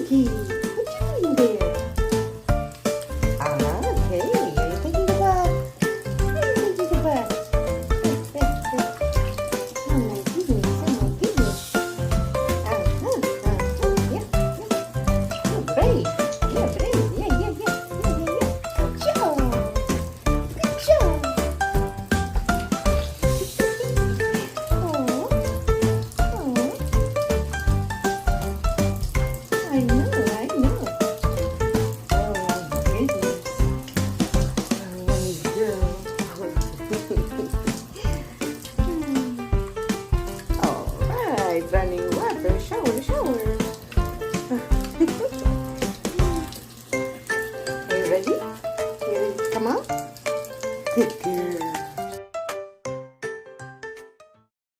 Zuky, what you doing there? Okay. Are you taking the bath? Are you taking the bath? Oh my goodness, oh my goodness. Yeah. Oh, brave. Yeah, brave. Yeah. Good job. Good job. Oh. I know. Oh, goodness. Oh, girl. All right, running water, shower.